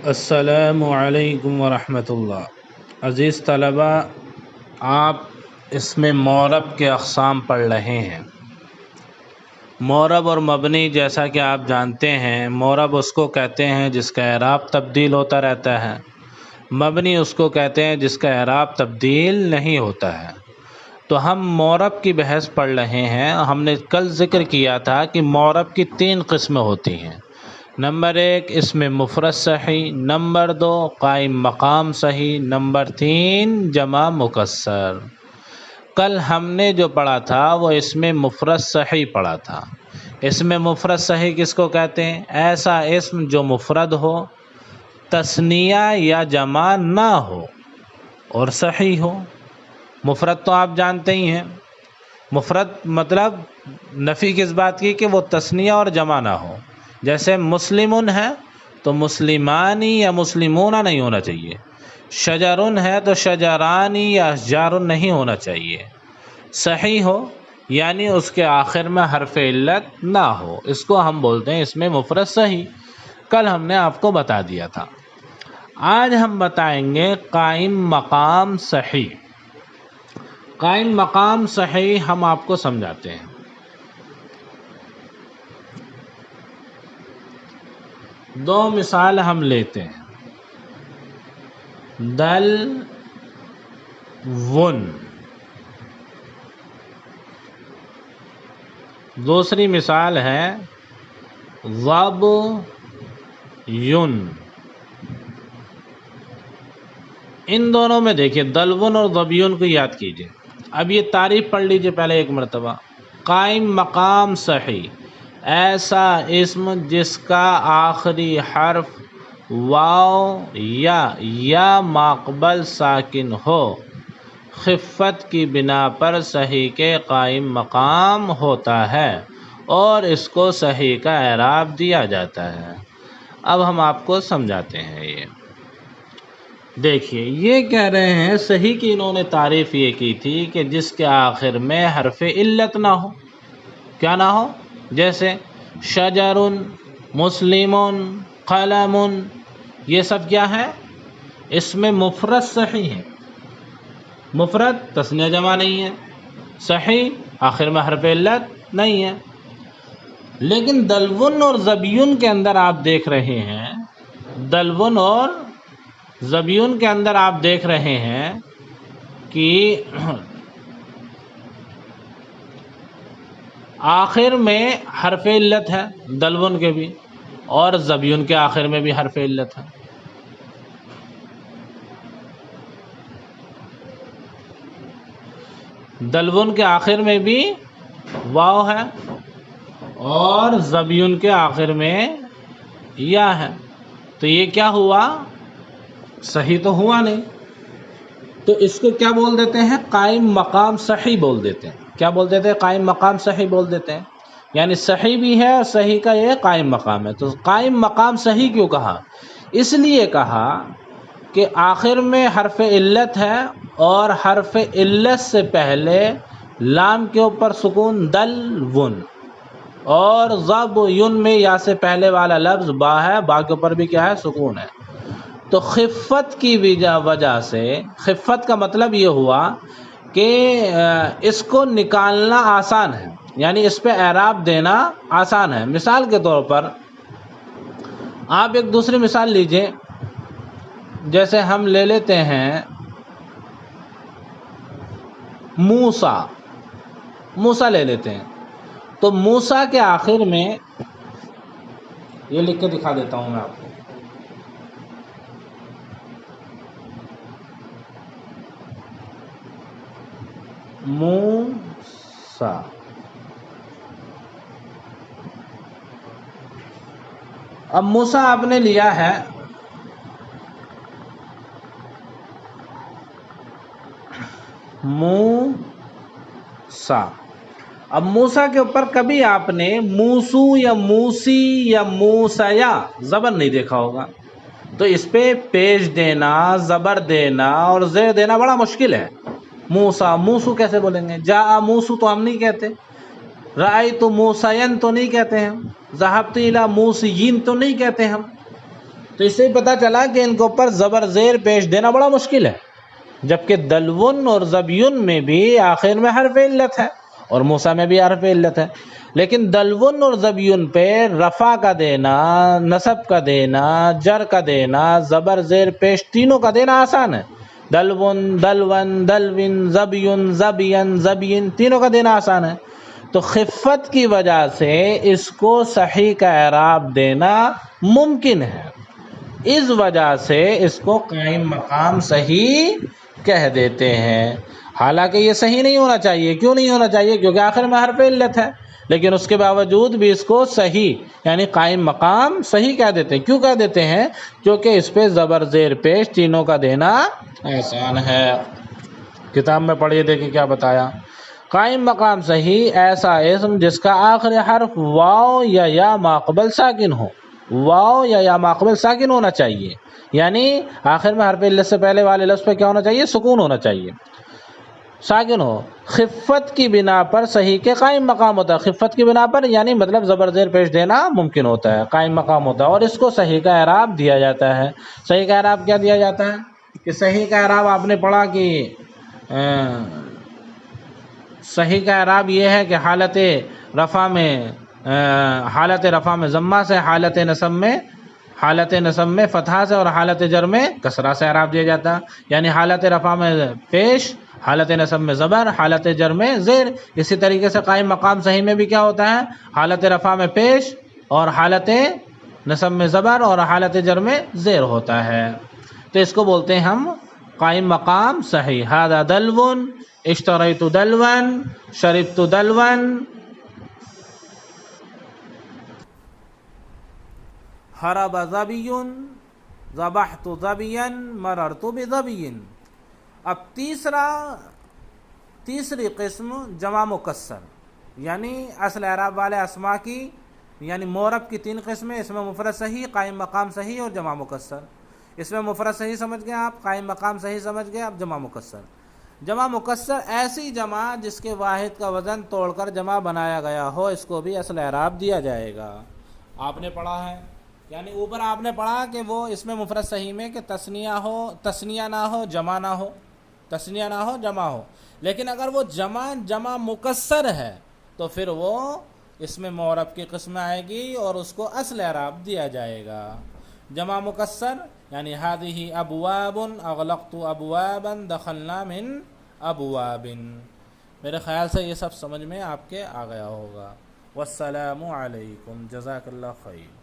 السلام علیکم ورحمۃ اللہ۔ عزیز طلبہ، آپ اس میں مورب کے اقسام پڑھ رہے ہیں۔ مورب اور مبنی، جیسا کہ آپ جانتے ہیں، مورب اس کو کہتے ہیں جس کا اعراب تبدیل ہوتا رہتا ہے، مبنی اس کو کہتے ہیں جس کا اعراب تبدیل نہیں ہوتا ہے۔ تو ہم مورب کی بحث پڑھ رہے ہیں۔ ہم نے کل ذکر کیا تھا کہ مورب کی 3 قسمیں ہوتی ہیں۔ نمبر 1 اس میں مفرد صحیح، نمبر 2 قائم مقام صحیح، نمبر 3 جمع مکسر۔ کل ہم نے جو پڑھا تھا وہ اس میں مفرد صحیح پڑھا تھا۔ اس میں مفرد صحیح کس کو کہتے ہیں؟ ایسا اسم جو مفرد ہو، تثنیہ یا جمع نہ ہو اور صحیح ہو۔ مفرد تو آپ جانتے ہی ہیں، مفرد مطلب نفی کس بات کی کہ وہ تثنیہ اور جمع نہ ہو۔ جیسے مسلمن ہے تو مسلمانی یا مسلمون نہیں ہونا چاہیے، شجرن ہے تو شجرانی یا اشجار نہیں ہونا چاہیے۔ صحیح ہو یعنی اس کے آخر میں حرف علت نہ ہو، اس کو ہم بولتے ہیں اس میں مفرد صحیح۔ کل ہم نے آپ کو بتا دیا تھا۔ آج ہم بتائیں گے قائم مقام صحیح۔ قائم مقام صحیح ہم آپ کو سمجھاتے ہیں۔ دو مثال ہم لیتے ہیں۔ دل ون، دوسری مثال ہے ضب یون۔ ان دونوں میں دیکھیے دلون اور ضبیون کو یاد کیجئے۔ اب یہ تعریف پڑھ لیجئے پہلے ایک مرتبہ۔ قائم مقام صحیح ایسا اسم جس کا آخری حرف واو یا ماقبل ساکن ہو، خفت کی بنا پر صحیح کے قائم مقام ہوتا ہے اور اس کو صحیح کا اعراب دیا جاتا ہے۔ اب ہم آپ کو سمجھاتے ہیں۔ یہ دیکھیے، یہ کہہ رہے ہیں صحیح کی انہوں نے تعریف یہ کی تھی کہ جس کے آخر میں حرف علت نہ ہو۔ کیا نہ ہو؟ جیسے شجرن، مسلمن، قلمن، یہ سب کیا ہے؟ اس میں مفرد صحیح ہے۔ مفرد تثنیہ جمع نہیں ہے، صحیح آخر میں حرف علت نہیں ہے۔ لیکن دلون اور ضبیون کے اندر آپ دیکھ رہے ہیں، دلون اور ضبیون کے اندر آپ دیکھ رہے ہیں کہ آخر میں حرف علت ہے، دلون کے بھی اور ضبیون کے آخر میں بھی حرف علت ہے۔ دلون کے آخر میں بھی واو ہے اور ضبیون کے آخر میں یا ہے، تو یہ کیا ہوا؟ صحیح تو ہوا نہیں۔ تو اس کو کیا بول دیتے ہیں؟ قائم مقام صحیح بول دیتے ہیں۔ کیا بول دیتے ہیں؟ قائم مقام صحیح بول دیتے ہیں۔ یعنی صحیح بھی ہے اور صحیح کا یہ قائم مقام ہے۔ تو قائم مقام صحیح کیوں کہا؟ اس لیے کہا کہ آخر میں حرف علت ہے اور حرف علت سے پہلے لام کے اوپر سکون دل ون، اور ضب یون میں یا سے پہلے والا لفظ با ہے، با کے اوپر بھی کیا ہے؟ سکون ہے۔ تو خفت کی وجہ سے، خفت کا مطلب یہ ہوا کہ اس کو نکالنا آسان ہے، یعنی اس پہ اعراب دینا آسان ہے۔ مثال کے طور پر آپ ایک دوسری مثال لیجئے، جیسے ہم لے لیتے ہیں موسیٰ۔ موسیٰ لے لیتے ہیں، تو موسیٰ کے آخر میں یہ لکھ کے دکھا دیتا ہوں میں آپ کو۔ موسیٰ، اب موسیٰ آپ نے لیا ہے، موسیٰ۔ اب موسیٰ کے اوپر کبھی آپ نے موسو یا موسی یا موسیا زبر نہیں دیکھا ہوگا، تو اس پہ پیش دینا، زبر دینا اور زیر دینا بڑا مشکل ہے۔ موسیٰ، موسو کیسے بولیں گے؟ جاء موسو تو ہم نہیں کہتے، رأیت موسین تو نہیں کہتے ہم، ذہبت الی موسیین تو نہیں کہتے ہم۔ تو اس سے پتہ چلا کہ ان کے اوپر زبر زیر پیش دینا بڑا مشکل ہے، جبکہ دلون اور زبیون میں بھی آخر میں حرف علت ہے اور موسیٰ میں بھی حرف علت ہے، لیکن دلون اور زبیون پہ رفع کا دینا، نصب کا دینا، جر کا دینا، زبر زیر پیش تینوں کا دینا آسان ہے۔ دلون، دلون، دلون، زبیون، زبین، زبین، تینوں کا دینا آسان ہے۔ تو خفت کی وجہ سے اس کو صحیح کا اعراب دینا ممکن ہے، اس وجہ سے اس کو قائم مقام صحیح کہہ دیتے ہیں، حالانکہ یہ صحیح نہیں ہونا چاہیے۔ کیوں نہیں ہونا چاہیے؟ کیونکہ آخر میں حرف علت ہے، لیکن اس کے باوجود بھی اس کو صحیح یعنی قائم مقام صحیح کہہ دیتے ہیں۔ کیوں کہہ دیتے ہیں؟ کیونکہ اس پہ زبر زیر پیش تینوں کا دینا آسان ہے۔ کتاب میں پڑھیے، دیکھیں کیا بتایا۔ قائم مقام صحیح ایسا اسم جس کا آخری حرف واو یا یا ماقبل ساکن ہو، واو یا یا ماقبل ساکن ہونا چاہیے، یعنی آخر میں حرف علت سے پہلے والے لفظ پہ کیا ہونا چاہیے؟ سکون ہونا چاہیے، ساکن ہو۔ خفت کی بنا پر صحیح کے قائم مقام ہوتا ہے، خفت کی بنا پر یعنی مطلب زبر زیر پیش دینا ممکن ہوتا ہے، قائم مقام ہوتا ہے، اور اس کو صحیح کا اعراب دیا جاتا ہے۔ صحیح کا اعراب کیا دیا جاتا ہے؟ کہ صحیح کا اعراب آپ نے پڑھا کہ صحیح کا اعراب یہ ہے کہ حالت رفع میں ضمہ سے، حالت نصب میں فتحہ سے، اور حالت جر میں کسرہ سے اعراب دیا جاتا ہے، یعنی حالت رفع میں پیش، حالت نصب میں زبر، حالت جر میں زیر۔ اسی طریقے سے قائم مقام صحیح میں بھی کیا ہوتا ہے؟ حالت رفع میں پیش اور حالت نصب میں زبر اور حالت جر میں زیر ہوتا ہے، تو اس کو بولتے ہیں ہم قائم مقام صحیح۔ ھذا دلون، اشتریت دلون، شربت دلون۔ حرب ظبی، ذبحت ظبیا، مررت بظبی۔ اب تیسری قسم جمع مکسر، یعنی اصل اعراب والے اسماء کی، یعنی معرب کی تین قسمیں، اس میں مفرد صحیح، قائم مقام صحیح اور جمع مکسر۔ اس میں مفرد صحیح سمجھ گئے آپ، قائم مقام صحیح سمجھ گئے آپ، جمع مکسر۔ جمع مکسر ایسی جمع جس کے واحد کا وزن توڑ کر جمع بنایا گیا ہو، اس کو بھی اصل اعراب دیا جائے گا۔ آپ نے پڑھا ہے، یعنی اوپر آپ نے پڑھا کہ وہ اس میں مفرد صحیح میں کہ تثنیہ نہ ہو، جمع نہ ہو، تثنیہ نہ ہو، جمع ہو، لیکن اگر وہ جمع مکسر ہے تو پھر وہ اس میں معرب کی قسم آئے گی اور اس کو اصل اعراب دیا جائے گا۔ جمع مکسر یعنی ھذہ ابواب، اغلقت ابوابا، دخلنا من ابواب۔ میرے خیال سے یہ سب سمجھ میں آپ کے آ گیا ہوگا۔ والسلام علیکم، جزاک اللہ خیر۔